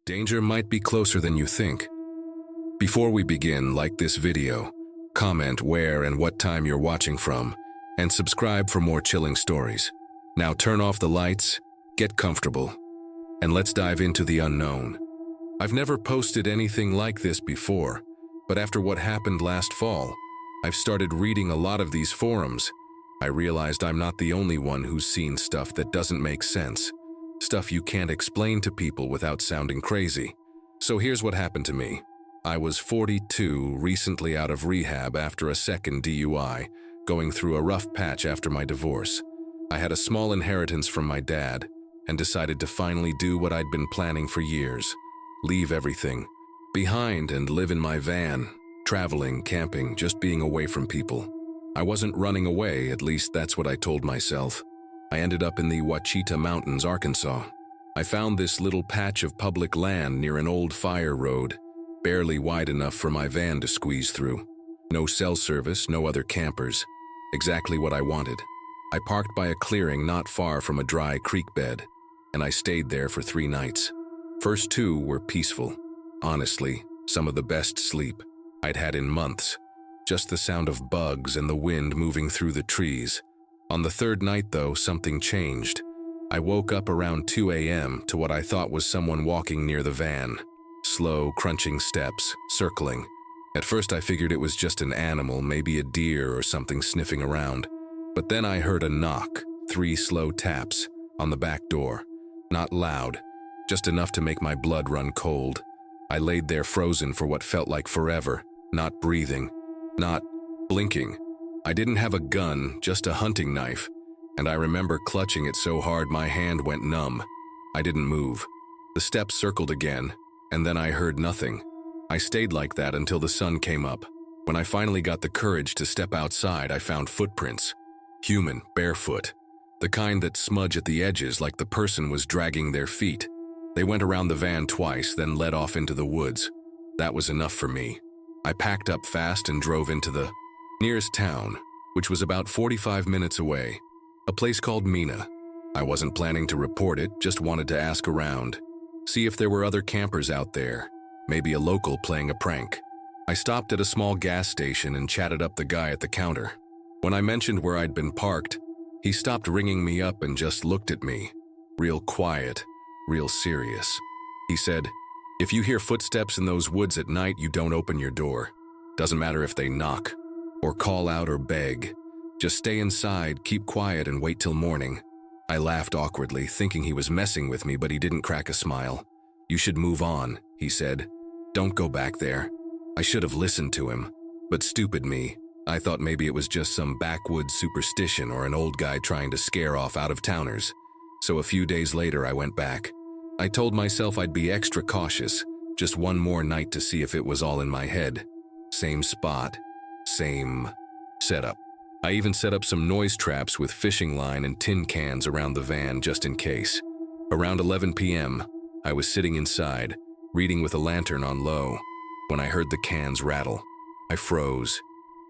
Danger might be closer than you think. Before we begin, like this video, comment where and what time you're watching from, and subscribe for more chilling stories. Now turn off the lights, get comfortable, and let's dive into the unknown. I've never posted anything like this before, but after what happened last fall, I've started reading a lot of these forums. I realized I'm not the only one who's seen stuff that doesn't make sense. Stuff you can't explain to people without sounding crazy. So here's what happened to me. I was 42, recently out of rehab after a second DUI, going through a rough patch after my divorce. I had a small inheritance from my dad and decided to finally do what I'd been planning for years. Leave everything behind and live in my van, traveling, camping, just being away from people. I wasn't running away, at least that's what I told myself. I ended up in the Ouachita Mountains, Arkansas. I found this little patch of public land near an old fire road, barely wide enough for my van to squeeze through. No cell service, no other campers. Exactly what I wanted. I parked by a clearing not far from a dry creek bed, and I stayed there for 3 nights. First 2 were peaceful. Honestly, some of the best sleep I'd had in months. Just the sound of bugs and the wind moving through the trees. On the 3rd night, though, something changed. I woke up around 2 a.m. to what I thought was someone walking near the van. Slow, crunching steps, circling. At first I figured it was just an animal, maybe a deer or something sniffing around. But then I heard a knock, 3 slow taps, on the back door. Not loud, just enough to make my blood run cold. I laid there frozen for what felt like forever, not breathing, not blinking. I didn't have a gun, just a hunting knife, and I remember clutching it so hard my hand went numb. I didn't move. The steps circled again, and then I heard nothing. I stayed like that until the sun came up. When I finally got the courage to step outside, I found footprints. Human, barefoot. The kind that smudge at the edges like the person was dragging their feet. They went around the van twice, then led off into the woods. That was enough for me. I packed up fast and drove into the nearest town, which was about 45 minutes away, a place called Mina. I wasn't planning to report it, just wanted to ask around, see if there were other campers out there, maybe a local playing a prank. I stopped at a small gas station and chatted up the guy at the counter. When I mentioned where I'd been parked, he stopped ringing me up and just looked at me, real quiet, real serious. He said, "If you hear footsteps in those woods at night, you don't open your door. Doesn't matter if they knock, or call out or beg. Just stay inside, keep quiet, and wait till morning." I laughed awkwardly, thinking he was messing with me, but he didn't crack a smile. "You should move on," he said. "Don't go back there." I should have listened to him, but stupid me, I thought maybe it was just some backwoods superstition or an old guy trying to scare off out-of-towners. So a few days later, I went back. I told myself I'd be extra cautious, just one more night to see if it was all in my head. Same spot, same setup. I even set up some noise traps with fishing line and tin cans around the van just in case. Around 11 p.m., I was sitting inside, reading with a lantern on low, when I heard the cans rattle. I froze,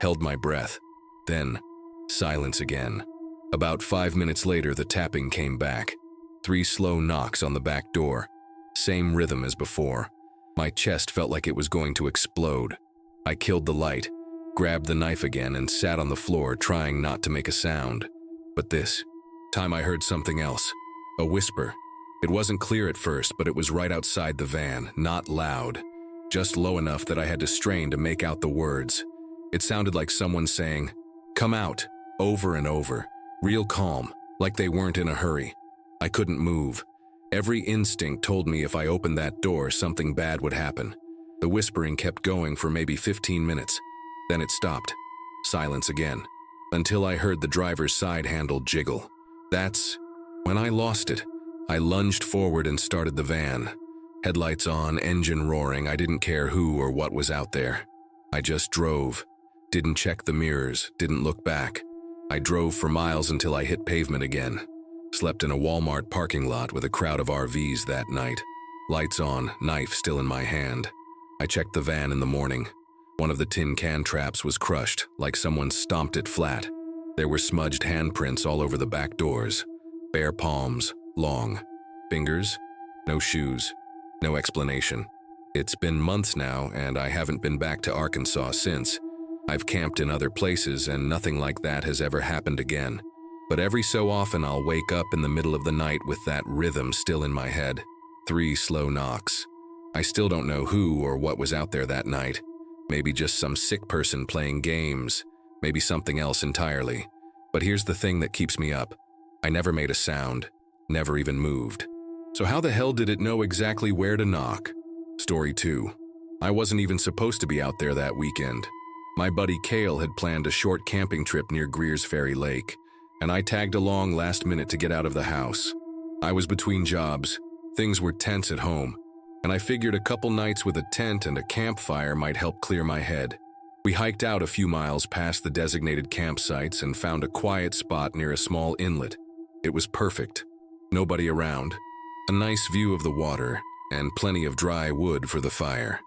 held my breath, then silence again. About 5 minutes later, the tapping came back. 3 slow knocks on the back door, same rhythm as before. My chest felt like it was going to explode. I killed the light, grabbed the knife again, and sat on the floor trying not to make a sound. But this time I heard something else, a whisper. It wasn't clear at first, but it was right outside the van, not loud, just low enough that I had to strain to make out the words. It sounded like someone saying, "Come out," over and over, real calm, like they weren't in a hurry. I couldn't move. Every instinct told me if I opened that door, something bad would happen. The whispering kept going for maybe 15 minutes. Then it stopped. Silence again, until I heard the driver's side handle jiggle. That's when I lost it. I lunged forward and started the van. Headlights on, engine roaring, I didn't care who or what was out there. I just drove. Didn't check the mirrors, didn't look back. I drove for miles until I hit pavement again. Slept in a Walmart parking lot with a crowd of RVs that night. Lights on, knife still in my hand. I checked the van in the morning. One of the tin can traps was crushed, like someone stomped it flat. There were smudged handprints all over the back doors. Bare palms, long. Fingers, no shoes. No explanation. It's been months now, and I haven't been back to Arkansas since. I've camped in other places, and nothing like that has ever happened again. But every so often I'll wake up in the middle of the night with that rhythm still in my head. 3 slow knocks. I still don't know who or what was out there that night. Maybe just some sick person playing games. Maybe something else entirely. But here's the thing that keeps me up. I never made a sound. Never even moved. So how the hell did it know exactly where to knock? Story 2. I wasn't even supposed to be out there that weekend. My buddy Cale had planned a short camping trip near Greer's Ferry Lake, and I tagged along last minute to get out of the house. I was between jobs, things were tense at home, and I figured a couple nights with a tent and a campfire might help clear my head. We hiked out a few miles past the designated campsites and found a quiet spot near a small inlet. It was perfect. Nobody around. A nice view of the water, and plenty of dry wood for the fire.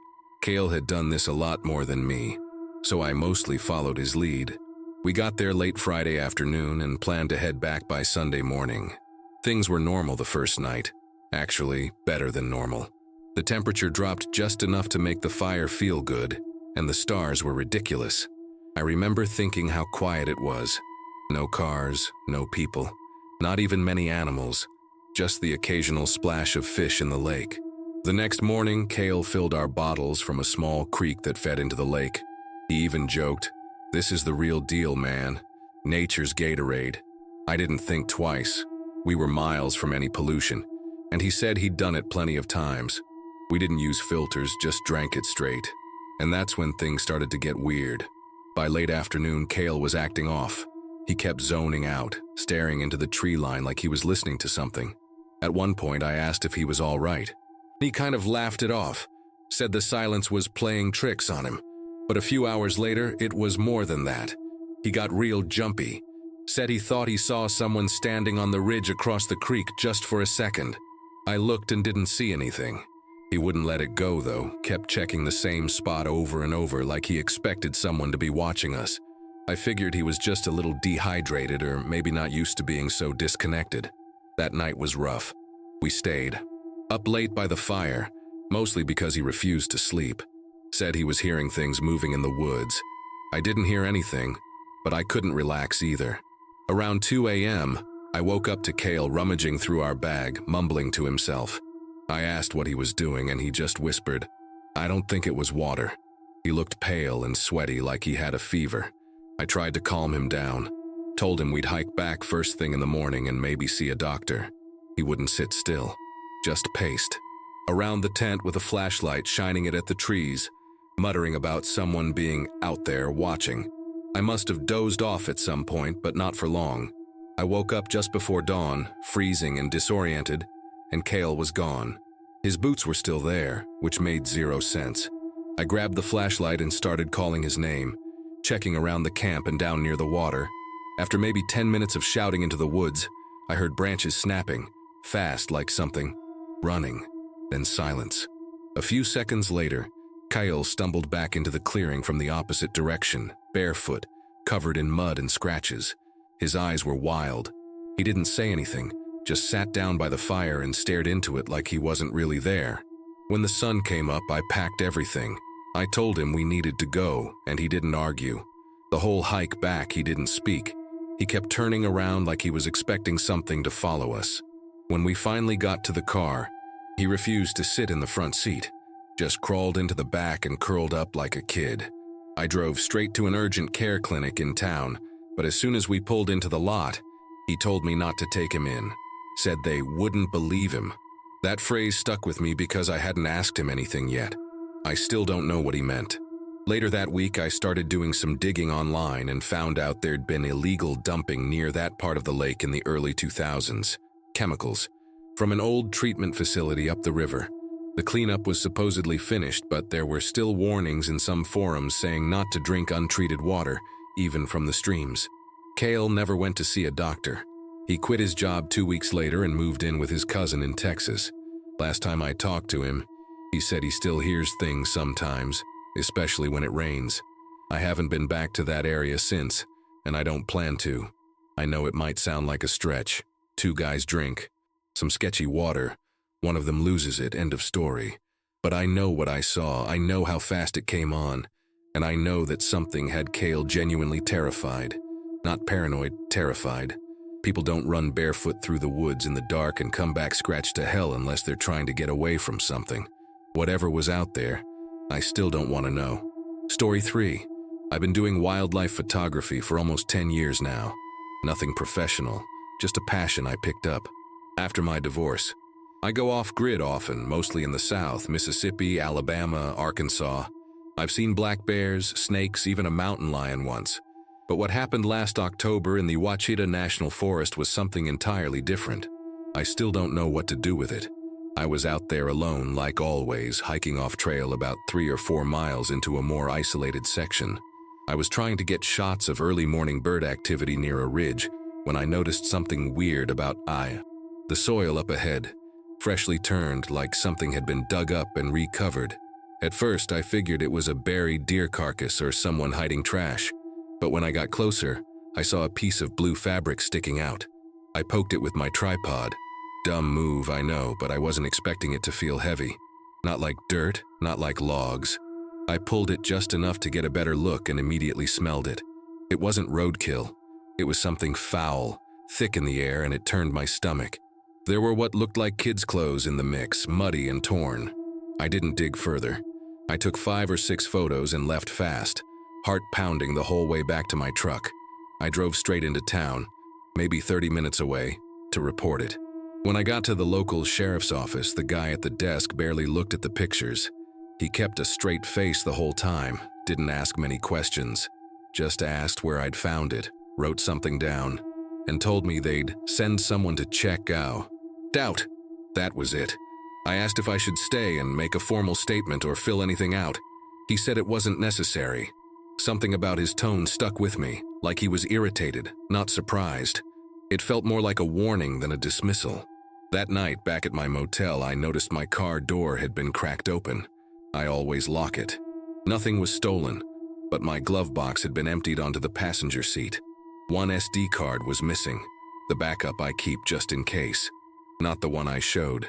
Cale had done this a lot more than me, so I mostly followed his lead. We got there late Friday afternoon and planned to head back by Sunday morning. Things were normal the first night. Actually, better than normal. The temperature dropped just enough to make the fire feel good, and the stars were ridiculous. I remember thinking how quiet it was. No cars, no people, not even many animals, just the occasional splash of fish in the lake. The next morning, Cale filled our bottles from a small creek that fed into the lake. He even joked, "This is the real deal, man. Nature's Gatorade." I didn't think twice. We were miles from any pollution, and he said he'd done it plenty of times. We didn't use filters, just drank it straight. And that's when things started to get weird. By late afternoon, Cale was acting off. He kept zoning out, staring into the tree line like he was listening to something. At one point, I asked if he was all right. He kind of laughed it off, said the silence was playing tricks on him. But a few hours later, it was more than that. He got real jumpy, said he thought he saw someone standing on the ridge across the creek just for a second. I looked and didn't see anything. He wouldn't let it go, though, kept checking the same spot over and over like he expected someone to be watching us. I figured he was just a little dehydrated or maybe not used to being so disconnected. That night was rough. We stayed. Up late by the fire, mostly because he refused to sleep. Said he was hearing things moving in the woods. I didn't hear anything, but I couldn't relax either. Around 2 a.m., I woke up to Cale rummaging through our bag, mumbling to himself. I asked what he was doing, and he just whispered, "I don't think it was water." He looked pale and sweaty like he had a fever. I tried to calm him down, told him we'd hike back first thing in the morning and maybe see a doctor. He wouldn't sit still, just paced around the tent with a flashlight, shining it at the trees, muttering about someone being out there watching. I must have dozed off at some point, but not for long. I woke up just before dawn, freezing and disoriented, and Cale was gone. His boots were still there, which made 0 sense. I grabbed the flashlight and started calling his name, checking around the camp and down near the water. After maybe 10 minutes of shouting into the woods, I heard branches snapping, fast like something running, then silence. A few seconds later, Cale stumbled back into the clearing from the opposite direction, barefoot, covered in mud and scratches. His eyes were wild. He didn't say anything, just sat down by the fire and stared into it like he wasn't really there. When the sun came up, I packed everything. I told him we needed to go, and he didn't argue. The whole hike back, he didn't speak. He kept turning around like he was expecting something to follow us. When we finally got to the car, he refused to sit in the front seat, just crawled into the back and curled up like a kid. I drove straight to an urgent care clinic in town, but as soon as we pulled into the lot, he told me not to take him in. Said they wouldn't believe him. That phrase stuck with me because I hadn't asked him anything yet. I still don't know what he meant. Later that week, I started doing some digging online and found out there'd been illegal dumping near that part of the lake in the early 2000s. Chemicals from an old treatment facility up the river. The cleanup was supposedly finished, but there were still warnings in some forums saying not to drink untreated water, even from the streams. Cale never went to see a doctor. He quit his job 2 weeks later and moved in with his cousin in Texas. Last time I talked to him, he said he still hears things sometimes, especially when it rains. I haven't been back to that area since, and I don't plan to. I know it might sound like a stretch. 2 guys drink, some sketchy water, One of them loses it, end of story. But I know what I saw, I know how fast it came on, and I know that something had Cale genuinely terrified. Not paranoid, terrified. People don't run barefoot through the woods in the dark and come back scratched to hell unless they're trying to get away from something. Whatever was out there, I still don't want to know. Story 3. I've been doing wildlife photography for almost 10 years now. Nothing professional, just a passion I picked up. After my divorce, I go off-grid often, mostly in the South, Mississippi, Alabama, Arkansas. I've seen black bears, snakes, even a mountain lion once. But what happened last October in the Ouachita National Forest was something entirely different. I still don't know what to do with it. I was out there alone, like always, hiking off trail about 3 or 4 miles into a more isolated section. I was trying to get shots of early morning bird activity near a ridge when I noticed something weird about the soil up ahead, freshly turned like something had been dug up and recovered. At first, I figured it was a buried deer carcass or someone hiding trash. But when I got closer, I saw a piece of blue fabric sticking out. I poked it with my tripod. Dumb move, I know, but I wasn't expecting it to feel heavy. Not like dirt, not like logs. I pulled it just enough to get a better look and immediately smelled it. It wasn't roadkill. It was something foul, thick in the air, and it turned my stomach. There were what looked like kids' clothes in the mix, muddy and torn. I didn't dig further. I took 5 or 6 photos and left fast, heart pounding the whole way back to my truck. I drove straight into town, maybe 30 minutes away, to report it. When I got to the local sheriff's office, the guy at the desk barely looked at the pictures. He kept a straight face the whole time, didn't ask many questions, just asked where I'd found it, wrote something down, and told me they'd send someone to check out. Doubt. That was it. I asked if I should stay and make a formal statement or fill anything out. He said it wasn't necessary. Something about his tone stuck with me, like he was irritated, not surprised. It felt more like a warning than a dismissal. That night, back at my motel, I noticed my car door had been cracked open. I always lock it. Nothing was stolen, but my glove box had been emptied onto the passenger seat. One SD card was missing, the backup I keep just in case. Not the one I showed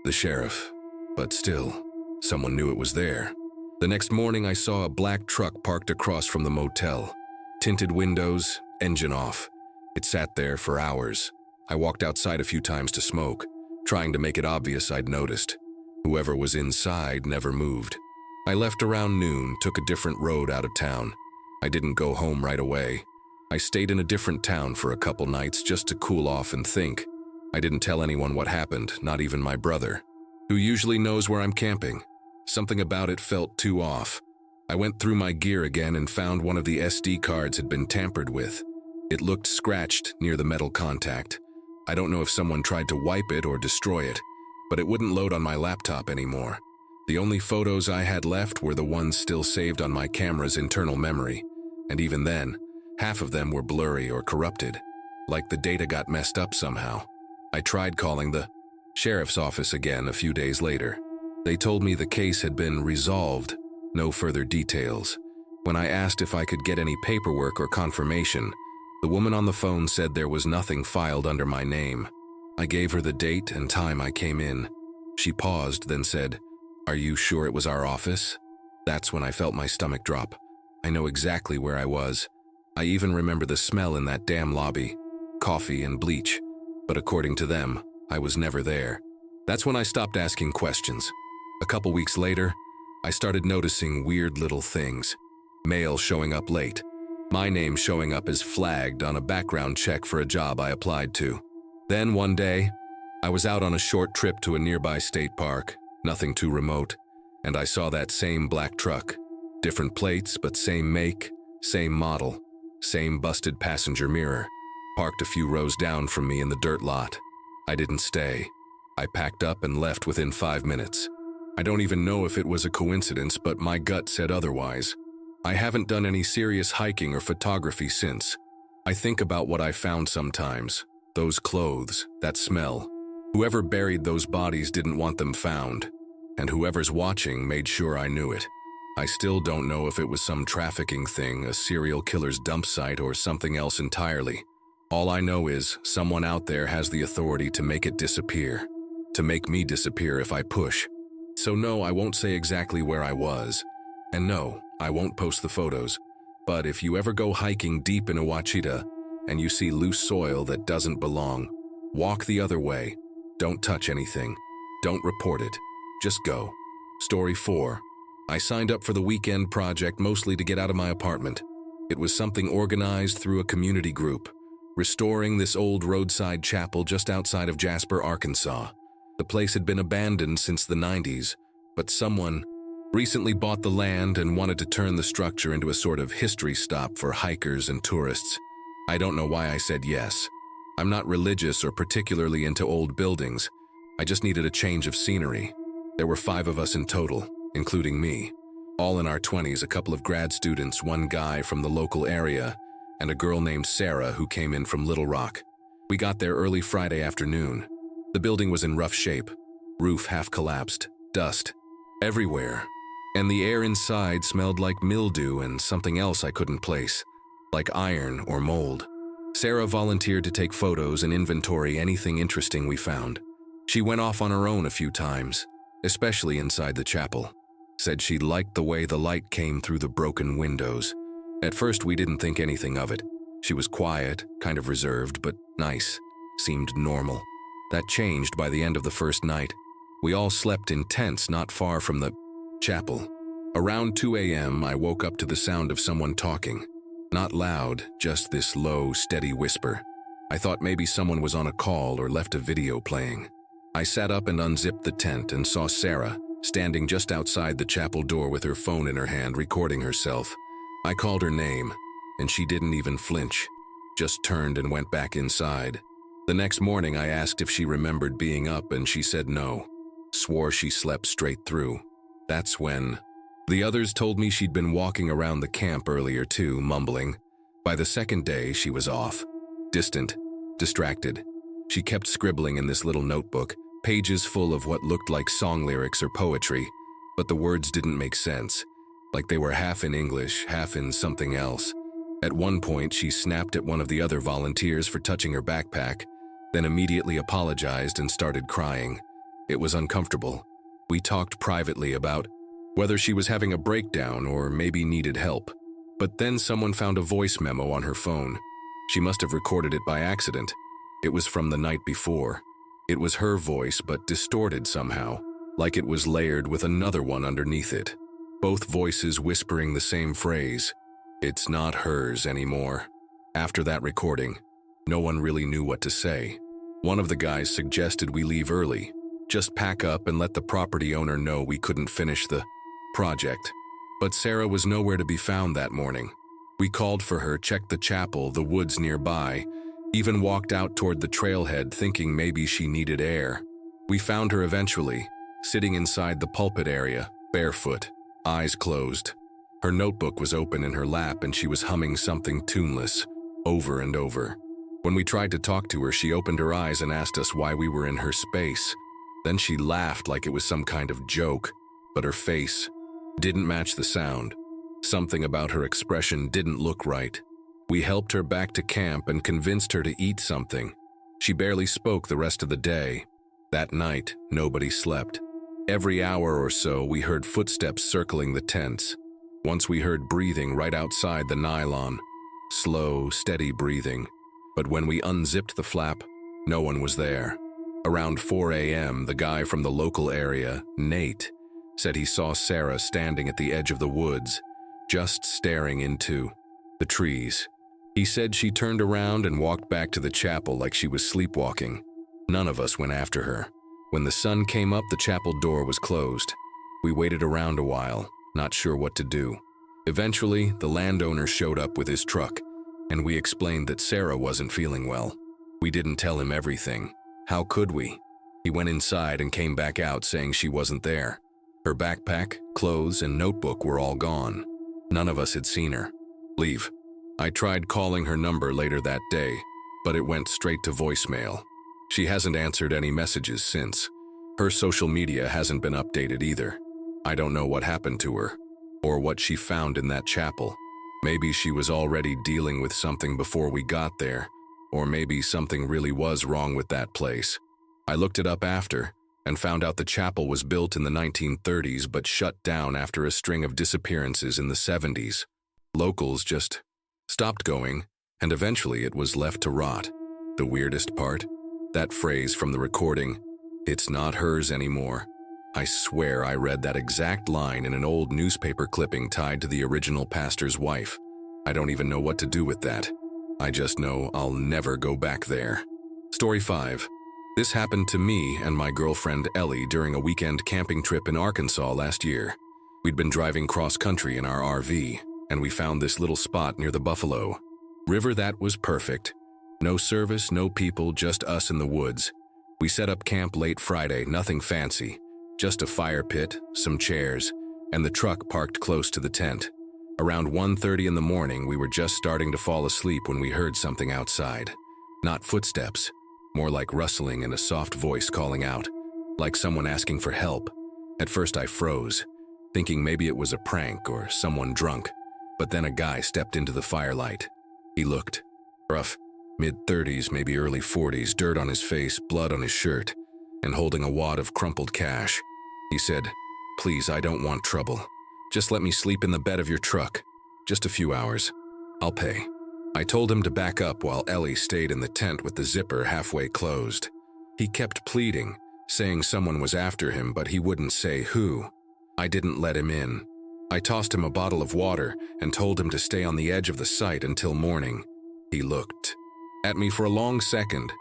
the sheriff, but still, someone knew it was there. The next morning, I saw a black truck parked across from the motel. Tinted windows, engine off. It sat there for hours. I walked outside a few times to smoke, trying to make it obvious I'd noticed. Whoever was inside never moved. I left around noon, took a different road out of town. I didn't go home right away. I stayed in a different town for a couple nights just to cool off and think. I didn't tell anyone what happened, not even my brother, who usually knows where I'm camping. Something about it felt too off. I went through my gear again and found one of the SD cards had been tampered with. It looked scratched near the metal contact. I don't know if someone tried to wipe it or destroy it, but it wouldn't load on my laptop anymore. The only photos I had left were the ones still saved on my camera's internal memory, and even then, half of them were blurry or corrupted, like the data got messed up somehow. I tried calling the sheriff's office again a few days later. They told me the case had been resolved, no further details. When I asked if I could get any paperwork or confirmation, the woman on the phone said there was nothing filed under my name. I gave her the date and time I came in. She paused, then said, "Are you sure it was our office?" That's when I felt my stomach drop. I know exactly where I was. I even remember the smell in that damn lobby, coffee and bleach. But according to them, I was never there. That's when I stopped asking questions. A couple weeks later, I started noticing weird little things. Mail showing up late. My name showing up as flagged on a background check for a job I applied to. Then one day, I was out on a short trip to a nearby state park, nothing too remote, and I saw that same black truck. Different plates, but same make, same model, same busted passenger mirror, parked a few rows down from me in the dirt lot. I didn't stay. I packed up and left within 5 minutes. I don't even know if it was a coincidence, but my gut said otherwise. I haven't done any serious hiking or photography since. I think about what I found sometimes. Those clothes, that smell. Whoever buried those bodies didn't want them found, and whoever's watching made sure I knew it. I still don't know if it was some trafficking thing, a serial killer's dump site, or something else entirely. All I know is someone out there has the authority to make it disappear. to make me disappear if I push. So no, I won't say exactly where I was. And no, I won't post the photos. But if you ever go hiking deep in a Ouachita and you see loose soil that doesn't belong, walk the other way. Don't touch anything. Don't report it. Just go. Story 4. I signed up for the weekend project mostly to get out of my apartment. It was something organized through a community group, restoring this old roadside chapel just outside of Jasper, Arkansas. The place had been abandoned since the 90s, but someone recently bought the land and wanted to turn the structure into a sort of history stop for hikers and tourists. I don't know why I said yes. I'm not religious or particularly into old buildings. I just needed a change of scenery. There were 5 of us in total, including me. All in our 20s, a couple of grad students, one guy from the local area, and a girl named Sarah who came in from Little Rock. We got there early Friday afternoon. The building was in rough shape. Roof half collapsed, dust everywhere. And the air inside smelled like mildew and something else I couldn't place, like iron or mold. Sarah volunteered to take photos and inventory anything interesting we found. She went off on her own a few times, especially inside the chapel. Said she liked the way the light came through the broken windows. At first we didn't think anything of it. She was quiet, kind of reserved, but nice. Seemed normal. That changed by the end of the first night. We all slept in tents not far from the chapel. Around 2 a.m. I woke up to the sound of someone talking. Not loud, just this low, steady whisper. I thought maybe someone was on a call or left a video playing. I sat up and unzipped the tent and saw Sarah, standing just outside the chapel door with her phone in her hand, recording herself. I called her name, and she didn't even flinch, just turned and went back inside. The next morning I asked if she remembered being up, and she said no. Swore she slept straight through. That's when the others told me she'd been walking around the camp earlier too, mumbling. By the second day, she was off. Distant, distracted. She kept scribbling in this little notebook, pages full of what looked like song lyrics or poetry, but the words didn't make sense, like they were half in English, half in something else. At one point, she snapped at one of the other volunteers for touching her backpack, then immediately apologized and started crying. It was uncomfortable. We talked privately about whether she was having a breakdown or maybe needed help. But then someone found a voice memo on her phone. She must have recorded it by accident. It was from the night before. It was her voice, but distorted somehow, like it was layered with another one underneath it. Both voices whispering the same phrase. It's not hers anymore. After that recording, no one really knew what to say. One of the guys suggested we leave early, just pack up and let the property owner know we couldn't finish the project. But Sarah was nowhere to be found that morning. We called for her, checked the chapel, the woods nearby, even walked out toward the trailhead thinking maybe she needed air. We found her eventually, sitting inside the pulpit area, barefoot, eyes closed. Her notebook was open in her lap and she was humming something tuneless, over and over. When we tried to talk to her, she opened her eyes and asked us why we were in her space. Then she laughed like it was some kind of joke, but her face didn't match the sound. Something about her expression didn't look right. We helped her back to camp and convinced her to eat something. She barely spoke the rest of the day. That night, nobody slept. Every hour or so, we heard footsteps circling the tents. Once we heard breathing right outside the nylon. Slow, steady breathing. But when we unzipped the flap, no one was there. Around 4 a.m., the guy from the local area, Nate, said he saw Sarah standing at the edge of the woods, just staring into the trees. He said she turned around and walked back to the chapel like she was sleepwalking. None of us went after her. When the sun came up, the chapel door was closed. We waited around a while, not sure what to do. Eventually, the landowner showed up with his truck, and we explained that Sarah wasn't feeling well. We didn't tell him everything. How could we? He went inside and came back out saying she wasn't there. Her backpack, clothes, and notebook were all gone. None of us had seen her leave. I tried calling her number later that day, but it went straight to voicemail. She hasn't answered any messages since. Her social media hasn't been updated either. I don't know what happened to her, or what she found in that chapel. Maybe she was already dealing with something before we got there, or maybe something really was wrong with that place. I looked it up after, and found out the chapel was built in the 1930s but shut down after a string of disappearances in the 70s. Locals just stopped going, and eventually it was left to rot. The weirdest part? That phrase from the recording, "It's not hers anymore." I swear I read that exact line in an old newspaper clipping tied to the original pastor's wife. I don't even know what to do with that. I just know I'll never go back there. Story 5. This happened to me and my girlfriend Ellie during a weekend camping trip in Arkansas last year. We'd been driving cross-country in our RV, and we found this little spot near the Buffalo River that was perfect. No service, no people, just us in the woods. We set up camp late Friday, nothing fancy. Just a fire pit, some chairs, and the truck parked close to the tent. Around 1:30 in the morning, we were just starting to fall asleep when we heard something outside. Not footsteps, more like rustling and a soft voice calling out, like someone asking for help. At first I froze, thinking maybe it was a prank or someone drunk, but then a guy stepped into the firelight. He looked rough, mid-30s, maybe early 40s, dirt on his face, blood on his shirt, and holding a wad of crumpled cash. He said, "Please, I don't want trouble. Just let me sleep in the bed of your truck. Just a few hours. I'll pay." I told him to back up while Ellie stayed in the tent with the zipper halfway closed. He kept pleading, saying someone was after him, but he wouldn't say who. I didn't let him in. I tossed him a bottle of water and told him to stay on the edge of the site until morning. He looked at me for a long second,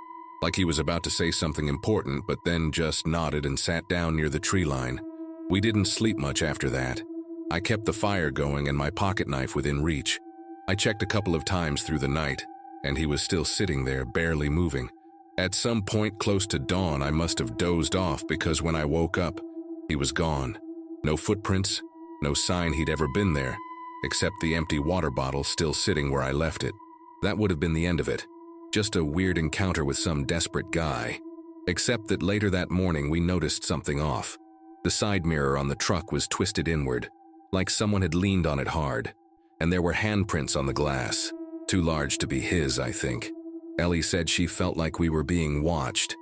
like he was about to say something important, but then just nodded and sat down near the tree line. We didn't sleep much after that. I kept the fire going and my pocket knife within reach. I checked a couple of times through the night, and he was still sitting there, barely moving. At some point close to dawn, I must have dozed off because when I woke up, he was gone. No footprints, no sign he'd ever been there, except the empty water bottle still sitting where I left it. That would have been the end of it. Just a weird encounter with some desperate guy. Except that later that morning we noticed something off. The side mirror on the truck was twisted inward, like someone had leaned on it hard, and there were handprints on the glass. Too large to be his, I think. Ellie said she felt like we were being watched.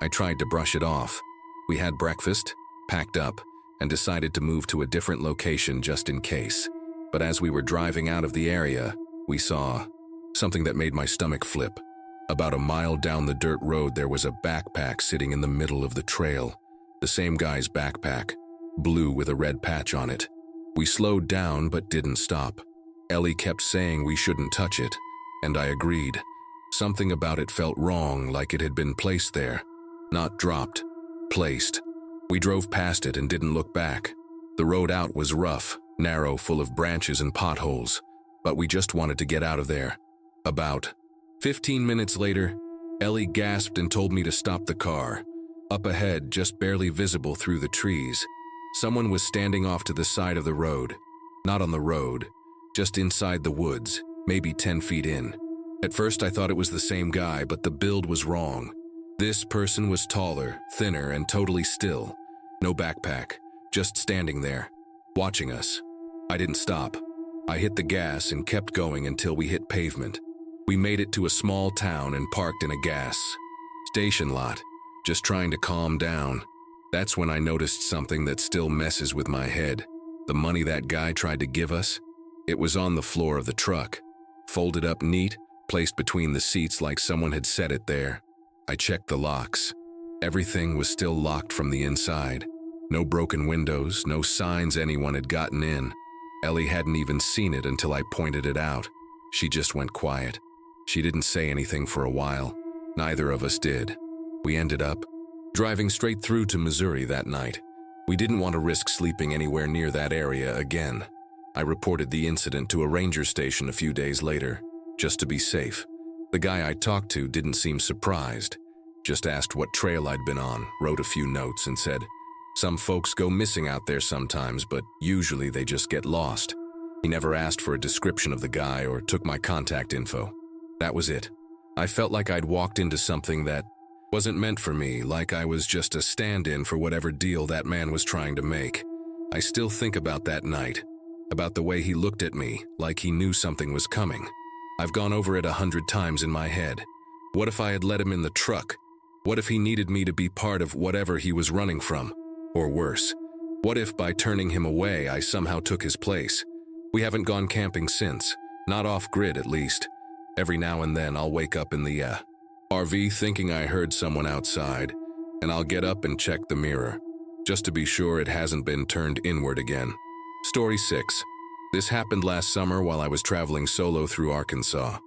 I tried to brush it off. We had breakfast, packed up, and decided to move to a different location just in case. But as we were driving out of the area, we saw something that made my stomach flip. About a mile down the dirt road, there was a backpack sitting in the middle of the trail. The same guy's backpack, blue with a red patch on it. We slowed down but didn't stop. Ellie kept saying we shouldn't touch it, and I agreed. Something about it felt wrong, like it had been placed there. Not dropped, placed. We drove past it and didn't look back. The road out was rough, narrow, full of branches and potholes, but we just wanted to get out of there. About 15 minutes later, Ellie gasped and told me to stop the car. Up ahead, just barely visible through the trees, someone was standing off to the side of the road. Not on the road, just inside the woods, maybe 10 feet in. At first I thought it was the same guy, but the build was wrong. This person was taller, thinner, and totally still. No backpack, just standing there, watching us. I didn't stop. I hit the gas and kept going until we hit pavement. We made it to a small town and parked in a gas station lot, just trying to calm down. That's when I noticed something that still messes with my head. The money that guy tried to give us, it was on the floor of the truck, folded up neat, placed between the seats like someone had set it there. I checked the locks. Everything was still locked from the inside. No broken windows, no signs anyone had gotten in. Ellie hadn't even seen it until I pointed it out. She just went quiet. She didn't say anything for a while. Neither of us did. We ended up driving straight through to Missouri that night. We didn't want to risk sleeping anywhere near that area again. I reported the incident to a ranger station a few days later, just to be safe. The guy I talked to didn't seem surprised, just asked what trail I'd been on, wrote a few notes, and said, "Some folks go missing out there sometimes, but usually they just get lost." He never asked for a description of the guy or took my contact info. That was it. I felt like I'd walked into something that wasn't meant for me, like I was just a stand-in for whatever deal that man was trying to make. I still think about that night, about the way he looked at me, like he knew something was coming. I've gone over it 100 times in my head. What if I had let him in the truck? What if he needed me to be part of whatever he was running from? Or worse, what if by turning him away I somehow took his place? We haven't gone camping since, not off-grid at least. Every now and then I'll wake up in the RV thinking I heard someone outside, and I'll get up and check the mirror, just to be sure it hasn't been turned inward again. Story 6. This happened last summer while I was traveling solo through Arkansas.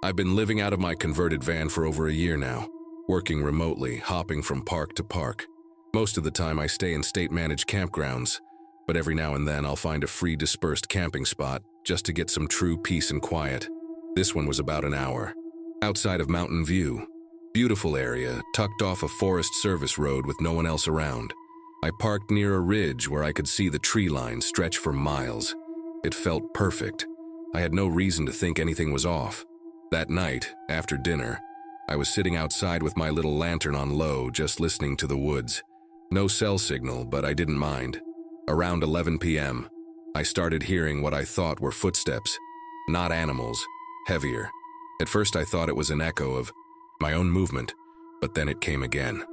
I've been living out of my converted van for over a year now, working remotely, hopping from park to park. Most of the time I stay in state-managed campgrounds, but every now and then I'll find a free dispersed camping spot just to get some true peace and quiet. This one was about an hour, outside of Mountain View. Beautiful area, tucked off a Forest Service road with no one else around. I parked near a ridge where I could see the tree line stretch for miles. It felt perfect. I had no reason to think anything was off. That night, after dinner, I was sitting outside with my little lantern on low, just listening to the woods. No cell signal, but I didn't mind. Around 11 p.m., I started hearing what I thought were footsteps. Not animals, heavier. At first I thought it was an echo of my own movement, but then it came again.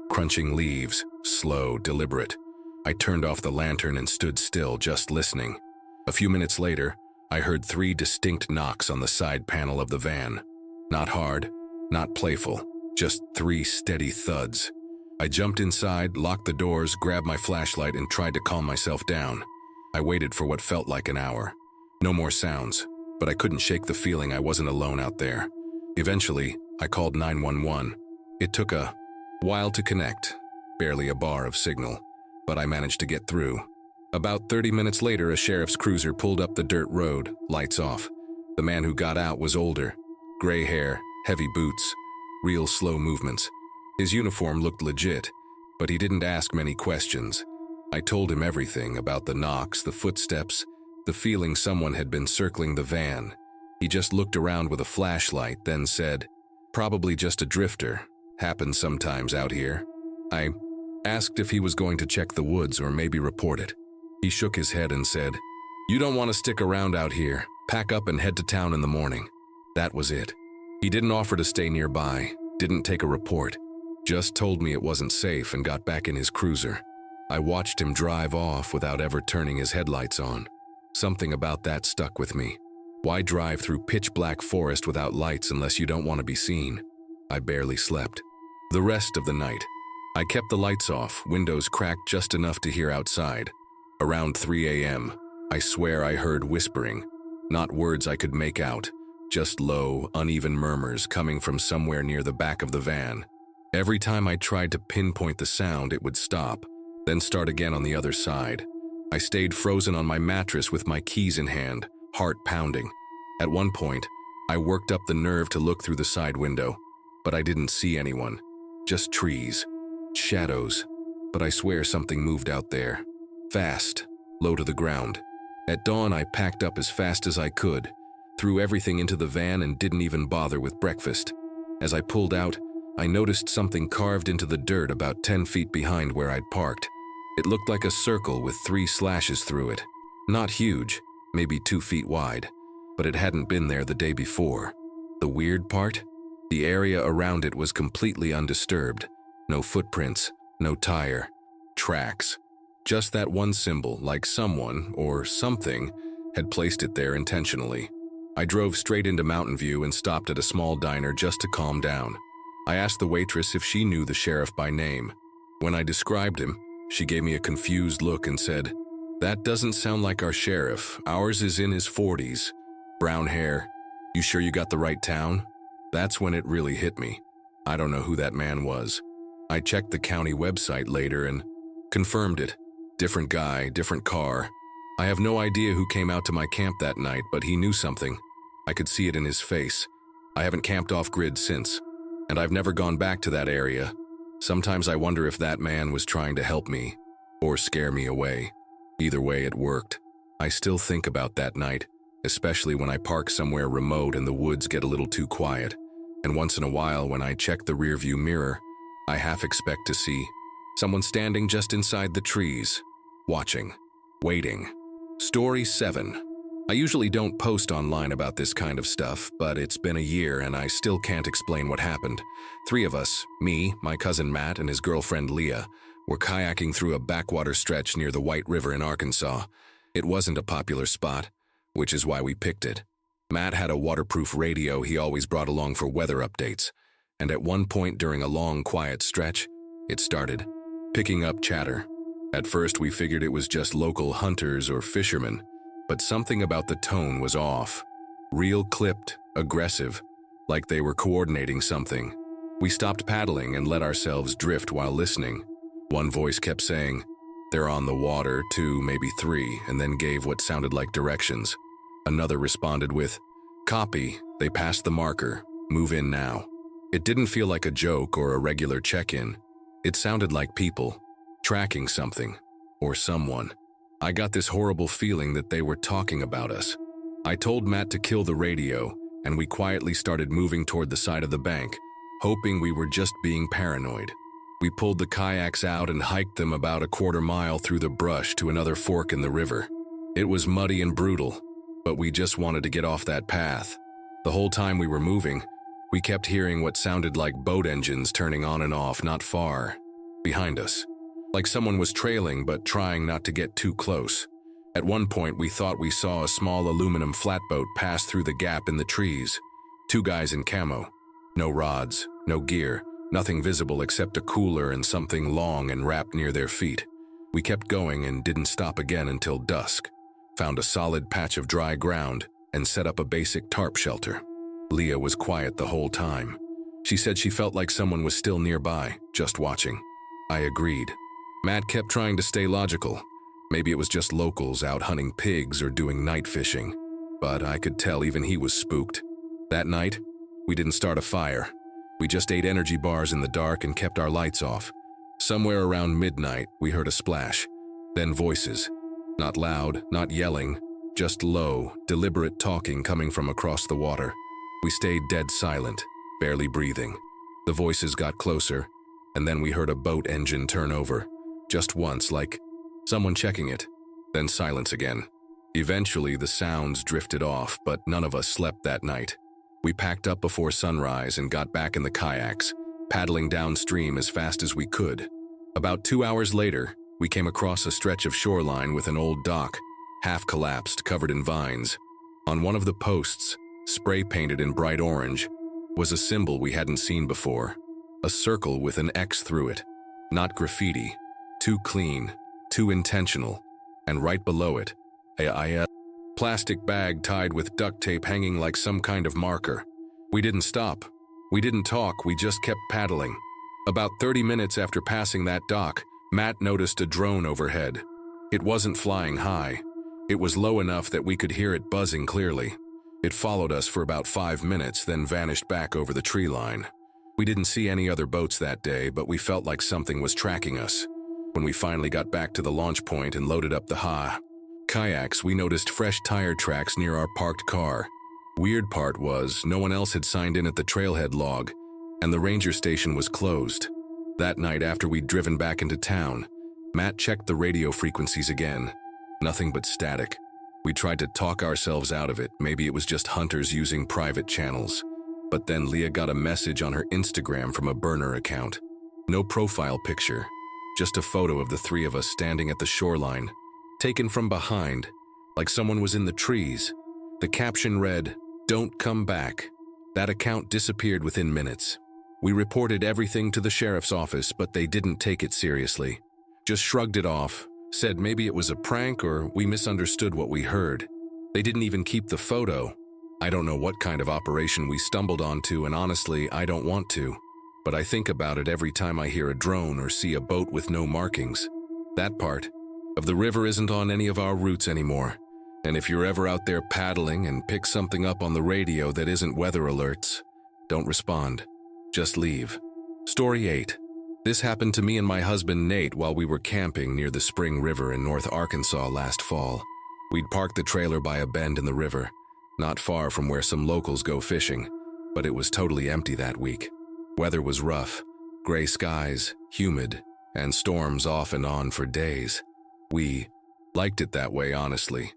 Crunching leaves, slow, deliberate. I turned off the lantern and stood still, just listening. A few minutes later, I heard 3 distinct knocks on the side panel of the van. Not hard, not playful, just 3 steady thuds. I jumped inside, locked the doors, grabbed my flashlight, and tried to calm myself down. I waited for what felt like an hour. No more sounds, but I couldn't shake the feeling I wasn't alone out there. Eventually, I called 911. It took a while to connect, barely a bar of signal, but I managed to get through. About 30 minutes later, a sheriff's cruiser pulled up the dirt road, lights off. The man who got out was older, gray hair, heavy boots, real slow movements. His uniform looked legit, but he didn't ask many questions. I told him everything about the knocks, the footsteps, the feeling someone had been circling the van. He just looked around with a flashlight, then said, "Probably just a drifter. Happens sometimes out here." I asked if he was going to check the woods or maybe report it. He shook his head and said, "You don't want to stick around out here. Pack up and head to town in the morning." That was it. He didn't offer to stay nearby, didn't take a report, just told me it wasn't safe and got back in his cruiser. I watched him drive off without ever turning his headlights on. Something about that stuck with me. Why drive through pitch-black forest without lights unless you don't want to be seen? I barely slept. The rest of the night, I kept the lights off, windows cracked just enough to hear outside. Around 3 a.m., I swear I heard whispering. Not words I could make out, just low, uneven murmurs coming from somewhere near the back of the van. Every time I tried to pinpoint the sound, it would stop, then start again on the other side. I stayed frozen on my mattress with my keys in hand, heart pounding. At one point, I worked up the nerve to look through the side window, but I didn't see anyone. Just trees, shadows, but I swear something moved out there. Fast, low to the ground. At dawn, I packed up as fast as I could, threw everything into the van and didn't even bother with breakfast. As I pulled out, I noticed something carved into the dirt about 10 feet behind where I'd parked. It looked like a circle with 3 slashes through it. Not huge, maybe 2 feet wide, but it hadn't been there the day before. The weird part? The area around it was completely undisturbed. No footprints, no tire, tracks. Just that one symbol, like someone, or something, had placed it there intentionally. I drove straight into Mountain View and stopped at a small diner just to calm down. I asked the waitress if she knew the sheriff by name. When I described him, she gave me a confused look and said, "That doesn't sound like our sheriff. Ours is in his 40s. Brown hair. You sure you got the right town?" That's when it really hit me. I don't know who that man was. I checked the county website later and confirmed it. Different guy, different car. I have no idea who came out to my camp that night, but he knew something. I could see it in his face. I haven't camped off-grid since, and I've never gone back to that area. Sometimes I wonder if that man was trying to help me, or scare me away. Either way, it worked. I still think about that night, especially when I park somewhere remote and the woods get a little too quiet. And once in a while, when I check the rearview mirror, I half expect to see someone standing just inside the trees, watching, waiting. Story 7. I usually don't post online about this kind of stuff, but it's been a year and I still can't explain what happened. 3 of us, me, my cousin Matt, and his girlfriend Leah, were kayaking through a backwater stretch near the White River in Arkansas. It wasn't a popular spot, which is why we picked it. Matt had a waterproof radio he always brought along for weather updates, and at one point during a long, quiet stretch, it started picking up chatter. At first, we figured it was just local hunters or fishermen, but something about the tone was off. Real clipped, aggressive, like they were coordinating something. We stopped paddling and let ourselves drift while listening. One voice kept saying, "They're on the water, 2, maybe 3, and then gave what sounded like directions. Another responded with, "Copy, they passed the marker, move in now." It didn't feel like a joke or a regular check-in. It sounded like people, tracking something, or someone. I got this horrible feeling that they were talking about us. I told Matt to kill the radio, and we quietly started moving toward the side of the bank, hoping we were just being paranoid. We pulled the kayaks out and hiked them about a quarter mile through the brush to another fork in the river. It was muddy and brutal, but we just wanted to get off that path. The whole time we were moving, we kept hearing what sounded like boat engines turning on and off not far behind us, like someone was trailing but trying not to get too close. At one point, we thought we saw a small aluminum flatboat pass through the gap in the trees. 2 guys in camo. No rods, no gear, nothing visible except a cooler and something long and wrapped near their feet. We kept going and didn't stop again until dusk. Found a solid patch of dry ground and set up a basic tarp shelter. Leah was quiet the whole time. She said she felt like someone was still nearby, just watching. I agreed. Matt kept trying to stay logical. Maybe it was just locals out hunting pigs or doing night fishing. But I could tell even he was spooked. That night, we didn't start a fire. We just ate energy bars in the dark and kept our lights off. Somewhere around midnight, we heard a splash. Then voices. Not loud, not yelling, just low, deliberate talking coming from across the water. We stayed dead silent, barely breathing. The voices got closer, and then we heard a boat engine turn over. Just once, like someone checking it. Then silence again. Eventually, the sounds drifted off, but none of us slept that night. We packed up before sunrise and got back in the kayaks, paddling downstream as fast as we could. About 2 hours later, we came across a stretch of shoreline with an old dock, half collapsed, covered in vines. On one of the posts, spray painted in bright orange, was a symbol we hadn't seen before. A circle with an X through it. Not graffiti. Too clean, too intentional. And right below it, a plastic bag tied with duct tape hanging like some kind of marker. We didn't stop. We didn't talk, we just kept paddling. About 30 minutes after passing that dock, Matt noticed a drone overhead. It wasn't flying high. It was low enough that we could hear it buzzing clearly. It followed us for about 5 minutes, then vanished back over the tree line. We didn't see any other boats that day, but we felt like something was tracking us. When we finally got back to the launch point and loaded up the kayaks, we noticed fresh tire tracks near our parked car. Weird part was, no one else had signed in at the trailhead log, and the ranger station was closed. That night, after we'd driven back into town, Matt checked the radio frequencies again. Nothing but static. We tried to talk ourselves out of it. Maybe it was just hunters using private channels. But then Leah got a message on her Instagram from a burner account. No profile picture, just a photo of the 3 of us standing at the shoreline, taken from behind, like someone was in the trees. The caption read, "Don't come back." That account disappeared within minutes. We reported everything to the sheriff's office, but they didn't take it seriously. Just shrugged it off, said maybe it was a prank or we misunderstood what we heard. They didn't even keep the photo. I don't know what kind of operation we stumbled onto, and honestly, I don't want to. But I think about it every time I hear a drone or see a boat with no markings. That part of the river isn't on any of our routes anymore. And if you're ever out there paddling and pick something up on the radio that isn't weather alerts, don't respond. Just leave. Story 8. This happened to me and my husband Nate while we were camping near the Spring River in North Arkansas last fall. We'd parked the trailer by a bend in the river, not far from where some locals go fishing, but it was totally empty that week. Weather was rough, gray skies, humid, and storms off and on for days. We liked it that way, honestly.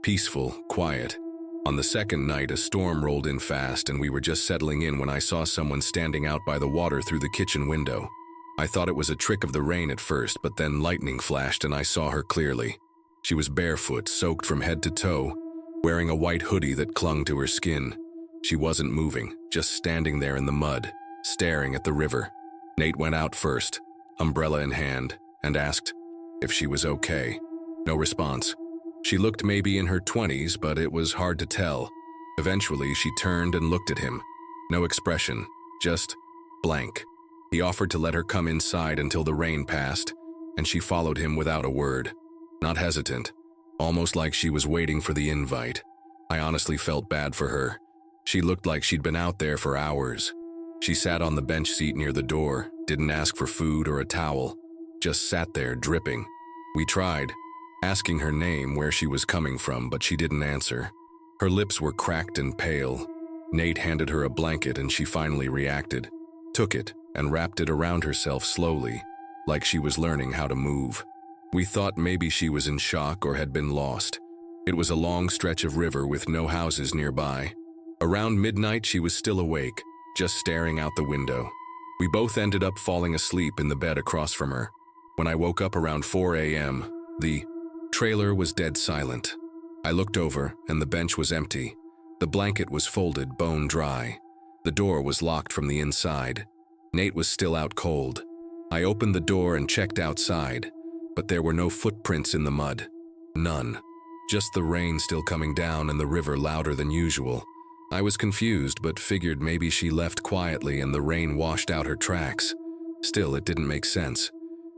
Peaceful, quiet. On the second night, a storm rolled in fast and we were just settling in when I saw someone standing out by the water through the kitchen window. I thought it was a trick of the rain at first, but then lightning flashed and I saw her clearly. She was barefoot, soaked from head to toe, wearing a white hoodie that clung to her skin. She wasn't moving, just standing there in the mud, staring at the river. Nate went out first, umbrella in hand, and asked if she was okay. No response. She looked maybe in her 20s, but it was hard to tell. Eventually, she turned and looked at him. No expression, just blank. He offered to let her come inside until the rain passed, and she followed him without a word. Not hesitant, almost like she was waiting for the invite. I honestly felt bad for her. She looked like she'd been out there for hours. She sat on the bench seat near the door, didn't ask for food or a towel, just sat there dripping. We tried, asking her name, where she was coming from, but she didn't answer. Her lips were cracked and pale. Nate handed her a blanket and she finally reacted, took it and wrapped it around herself slowly, like she was learning how to move. We thought maybe she was in shock or had been lost. It was a long stretch of river with no houses nearby. Around midnight, she was still awake, just staring out the window. We both ended up falling asleep in the bed across from her. When I woke up around 4 a.m., the trailer was dead silent. I looked over and the bench was empty. The blanket was folded, bone dry. The door was locked from the inside. Nate was still out cold. I opened the door and checked outside, but there were no footprints in the mud. None. Just the rain still coming down and the river louder than usual. I was confused, but figured maybe she left quietly and the rain washed out her tracks. Still, it didn't make sense.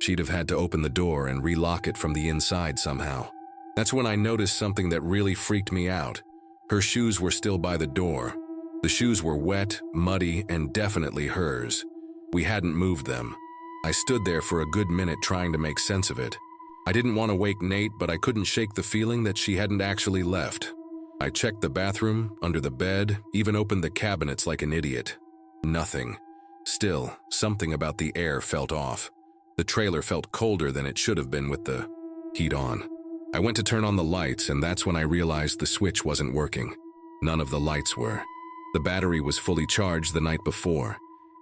She'd have had to open the door and relock it from the inside somehow. That's when I noticed something that really freaked me out. Her shoes were still by the door. The shoes were wet, muddy, and definitely hers. We hadn't moved them. I stood there for a good minute trying to make sense of it. I didn't want to wake Nate, but I couldn't shake the feeling that she hadn't actually left. I checked the bathroom, under the bed, even opened the cabinets like an idiot. Nothing. Still, something about the air felt off. The trailer felt colder than it should have been with the heat on. I went to turn on the lights, and that's when I realized the switch wasn't working. None of the lights were. The battery was fully charged the night before,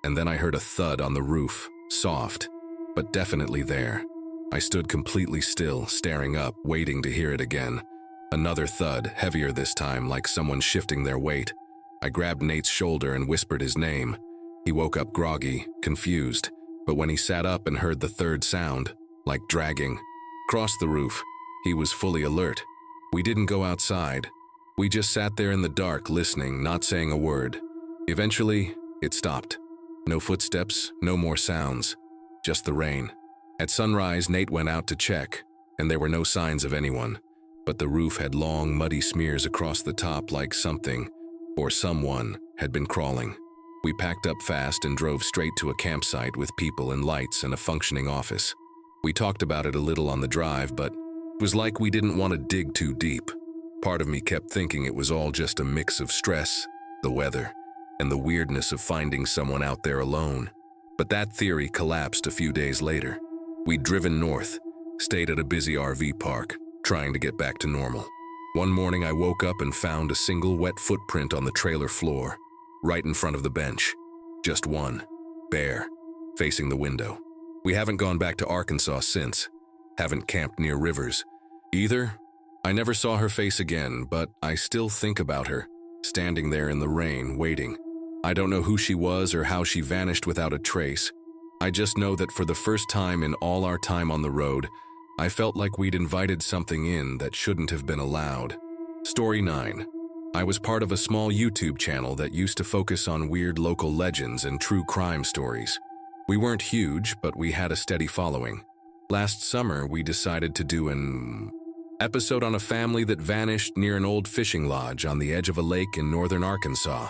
and then I heard a thud on the roof, soft, but definitely there. I stood completely still, staring up, waiting to hear it again. Another thud, heavier this time, like someone shifting their weight. I grabbed Nate's shoulder and whispered his name. He woke up groggy, confused, but when he sat up and heard the third sound, like dragging, across the roof, he was fully alert. We didn't go outside. We just sat there in the dark, listening, not saying a word. Eventually, it stopped. No footsteps, no more sounds, just the rain. At sunrise, Nate went out to check, and there were no signs of anyone. But the roof had long, muddy smears across the top like something, or someone, had been crawling. We packed up fast and drove straight to a campsite with people and lights and a functioning office. We talked about it a little on the drive, but it was like we didn't want to dig too deep. Part of me kept thinking it was all just a mix of stress, the weather, and the weirdness of finding someone out there alone. But that theory collapsed a few days later. We'd driven north, stayed at a busy RV park, trying to get back to normal. One morning I woke up and found a single wet footprint on the trailer floor, right in front of the bench. Just one, bare, facing the window. We haven't gone back to Arkansas since, haven't camped near rivers. Either, I never saw her face again, but I still think about her, standing there in the rain, waiting. I don't know who she was or how she vanished without a trace. I just know that for the first time in all our time on the road, I felt like we'd invited something in that shouldn't have been allowed. Story 9. I was part of a small YouTube channel that used to focus on weird local legends and true crime stories. We weren't huge, but we had a steady following. Last summer, we decided to do an episode on a family that vanished near an old fishing lodge on the edge of a lake in northern Arkansas.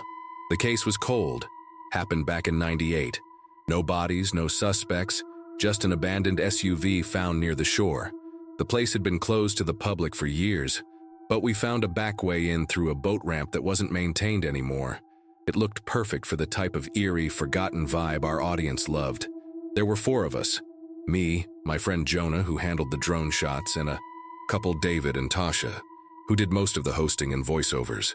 The case was cold, happened back in '98. No bodies, no suspects, just an abandoned SUV found near the shore. The place had been closed to the public for years, but we found a back way in through a boat ramp that wasn't maintained anymore. It looked perfect for the type of eerie, forgotten vibe our audience loved. There were 4 of us. Me, my friend Jonah, who handled the drone shots, and a couple, David and Tasha. who did most of the hosting and voiceovers.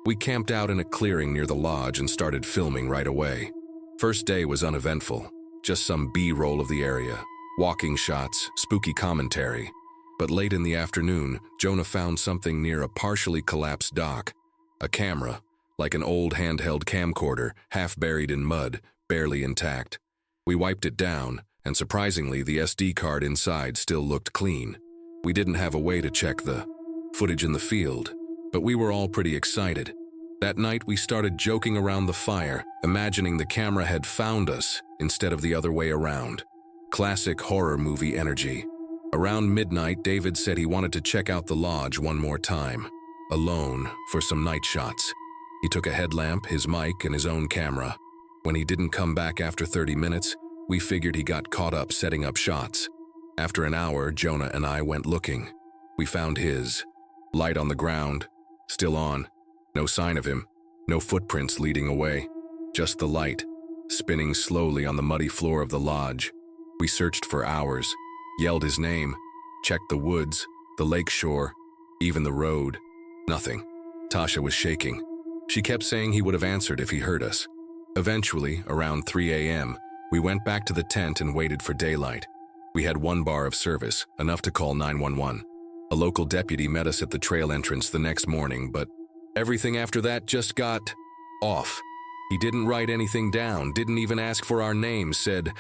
We camped out in a clearing near the lodge and started filming right away. First day was uneventful, just some B-roll of the area, walking shots, spooky commentary. But late in the afternoon, Jonah found something near a partially collapsed dock. A camera, like an old handheld camcorder, half buried in mud, barely intact. We wiped it down, and surprisingly, the SD card inside still looked clean. We didn't have a way to check the footage in the field, but we were all pretty excited. That night, we started joking around the fire, imagining the camera had found us instead of the other way around. Classic horror movie energy. Around midnight, David said he wanted to check out the lodge one more time, alone, for some night shots. He took a headlamp, his mic, and his own camera. When he didn't come back after 30 minutes, we figured he got caught up setting up shots. After an hour, Jonah and I went looking. We found his. Light on the ground, still on. No sign of him, no footprints leading away. Just the light, spinning slowly on the muddy floor of the lodge. We searched for hours, yelled his name, checked the woods, the lake shore, even the road. Nothing. Tasha was shaking. She kept saying he would have answered if he heard us. Eventually, around 3 a.m., we went back to the tent and waited for daylight. We had 1 bar of service, enough to call 911. A local deputy met us at the trail entrance the next morning, but everything after that just got off. He didn't write anything down, didn't even ask for our names, said,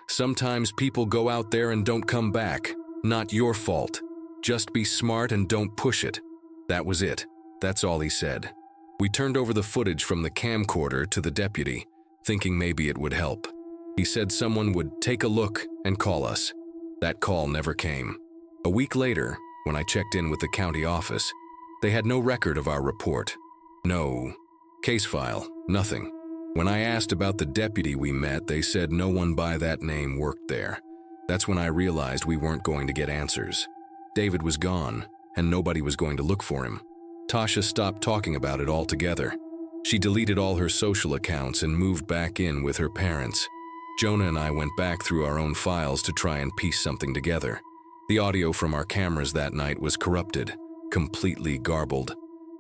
"Sometimes people go out there and don't come back. Not your fault. Just be smart and don't push it." That was it. That's all he said. We turned over the footage from the camcorder to the deputy, thinking maybe it would help. He said someone would take a look and call us. That call never came. A week later, when I checked in with the county office, they had no record of our report. No case file, nothing. When I asked about the deputy we met, they said no one by that name worked there. That's when I realized we weren't going to get answers. David was gone, and nobody was going to look for him. Tasha stopped talking about it altogether. She deleted all her social accounts and moved back in with her parents. Jonah and I went back through our own files to try and piece something together. The audio from our cameras that night was corrupted, completely garbled.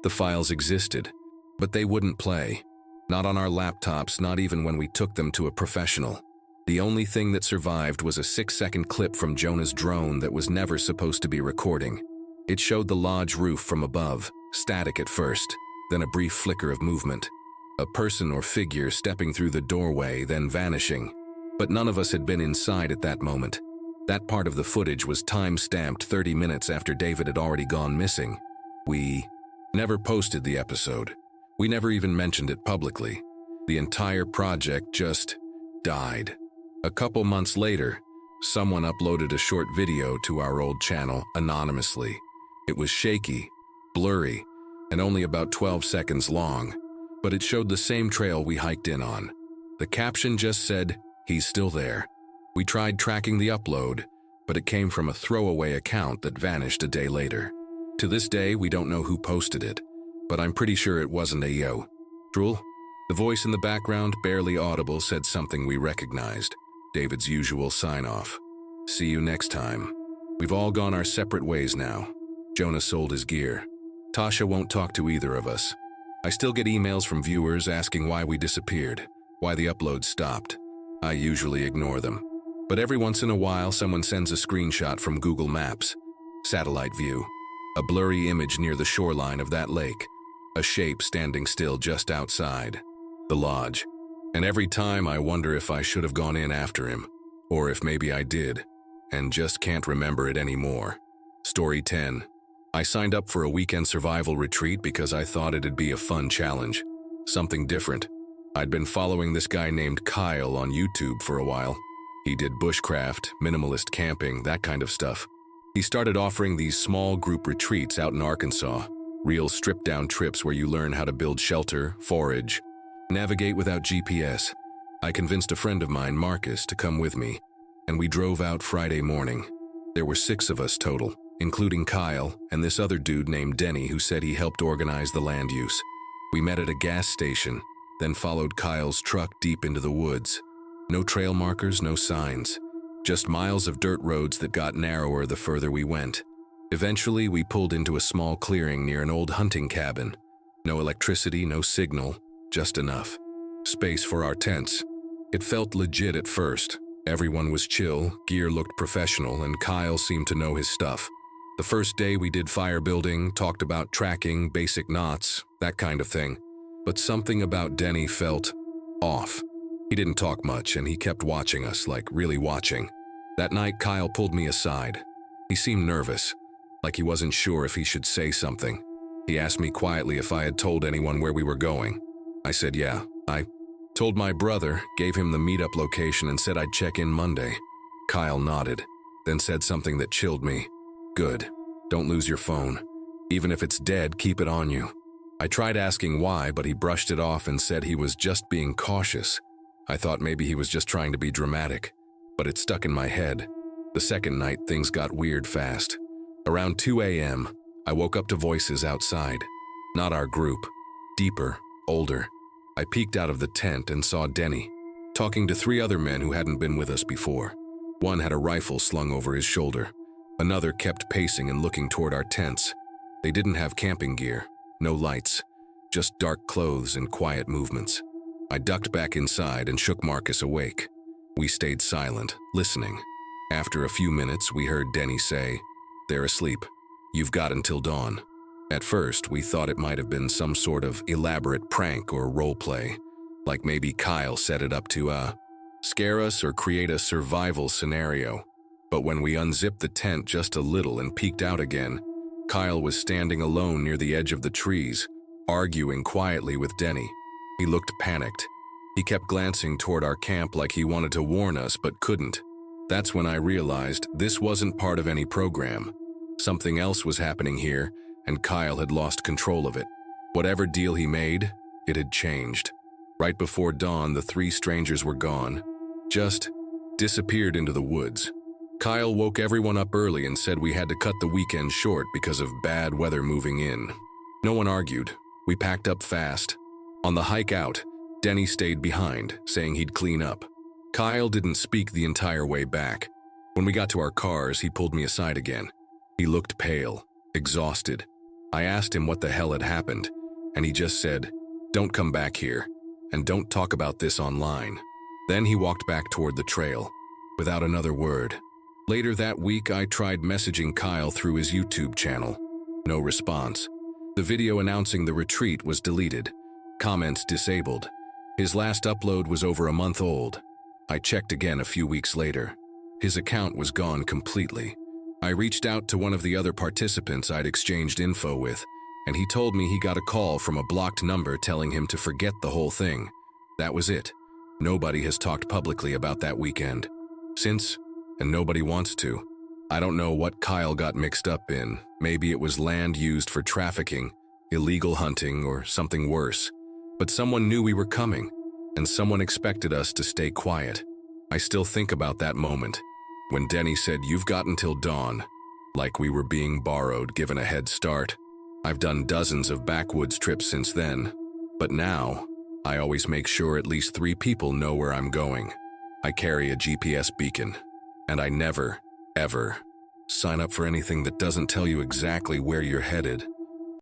The files existed, but they wouldn't play. Not on our laptops, not even when we took them to a professional. The only thing that survived was a 6-second clip from Jonah's drone that was never supposed to be recording. It showed the lodge roof from above, static at first, then a brief flicker of movement. A person or figure stepping through the doorway, then vanishing. But none of us had been inside at that moment. That part of the footage was time-stamped 30 minutes after David had already gone missing. We never posted the episode. We never even mentioned it publicly. The entire project just died. A couple months later, someone uploaded a short video to our old channel anonymously. It was shaky, blurry, and only about 12 seconds long, but it showed the same trail we hiked in on. The caption just said, "He's still there." We tried tracking the upload, but it came from a throwaway account that vanished a day later. To this day, we don't know who posted it, but I'm pretty sure it wasn't a yo. Drool? The voice in the background, barely audible, said something we recognized. David's usual sign-off. "See you next time." We've all gone our separate ways now. Jonah sold his gear. Tasha won't talk to either of us. I still get emails from viewers asking why we disappeared, why the upload stopped. I usually ignore them. But every once in a while, someone sends a screenshot from Google Maps. Satellite view. A blurry image near the shoreline of that lake. A shape standing still just outside. The lodge. And every time I wonder if I should have gone in after him, or if maybe I did, and just can't remember it anymore. Story 10. I signed up for a weekend survival retreat because I thought it'd be a fun challenge. Something different. I'd been following this guy named Kyle on YouTube for a while. He did bushcraft, minimalist camping, that kind of stuff. He started offering these small group retreats out in Arkansas. Real stripped-down trips where you learn how to build shelter, forage, navigate without GPS. I convinced a friend of mine, Marcus, to come with me, and we drove out Friday morning. There were 6 of us total, including Kyle and this other dude named Denny who said he helped organize the land use. We met at a gas station, then followed Kyle's truck deep into the woods. No trail markers, no signs. Just miles of dirt roads that got narrower the further we went. Eventually, we pulled into a small clearing near an old hunting cabin. No electricity, no signal, just enough space for our tents. It felt legit at first. Everyone was chill, gear looked professional, and Kyle seemed to know his stuff. The first day we did fire building, talked about tracking, basic knots, that kind of thing. But something about Denny felt off. He didn't talk much, and he kept watching us, like really watching. That night, Kyle pulled me aside. He seemed nervous, like he wasn't sure if he should say something. He asked me quietly if I had told anyone where we were going. I said yeah. I told my brother, gave him the meetup location, and said I'd check in Monday. Kyle nodded, then said something that chilled me. Good. Don't lose your phone. Even if it's dead, keep it on you. I tried asking why, but he brushed it off and said he was just being cautious. I thought maybe he was just trying to be dramatic, but it stuck in my head. The second night, things got weird fast. Around 2 a.m., I woke up to voices outside. Not our group. Deeper, older. I peeked out of the tent and saw Denny, talking to 3 other men who hadn't been with us before. One had a rifle slung over his shoulder. Another kept pacing and looking toward our tents. They didn't have camping gear, no lights, just dark clothes and quiet movements. I ducked back inside and shook Marcus awake. We stayed silent, listening. After a few minutes, we heard Denny say, "They're asleep. You've got until dawn." At first, we thought it might have been some sort of elaborate prank or role play, like maybe Kyle set it up to scare us or create a survival scenario. But when we unzipped the tent just a little and peeked out again, Kyle was standing alone near the edge of the trees, arguing quietly with Denny. He looked panicked. He kept glancing toward our camp like he wanted to warn us but couldn't. That's when I realized this wasn't part of any program. Something else was happening here, and Kyle had lost control of it. Whatever deal he made, it had changed. Right before dawn, the 3 strangers were gone, just disappeared into the woods. Kyle woke everyone up early and said we had to cut the weekend short because of bad weather moving in. No one argued. We packed up fast. On the hike out, Denny stayed behind, saying he'd clean up. Kyle didn't speak the entire way back. When we got to our cars, he pulled me aside again. He looked pale, exhausted. I asked him what the hell had happened, and he just said, "Don't come back here, and don't talk about this online." Then he walked back toward the trail, without another word. Later that week, I tried messaging Kyle through his YouTube channel. No response. The video announcing the retreat was deleted. Comments disabled. His last upload was over a month old. I checked again a few weeks later. His account was gone completely. I reached out to one of the other participants I'd exchanged info with, and he told me he got a call from a blocked number telling him to forget the whole thing. That was it. Nobody has talked publicly about that weekend since, and nobody wants to. I don't know what Kyle got mixed up in. Maybe it was land used for trafficking, illegal hunting, or something worse. But someone knew we were coming, and someone expected us to stay quiet. I still think about that moment, when Denny said, "You've got until dawn," like we were being borrowed, given a head start. I've done dozens of backwoods trips since then, but now, I always make sure at least 3 people know where I'm going. I carry a GPS beacon, and I never, ever sign up for anything that doesn't tell you exactly where you're headed.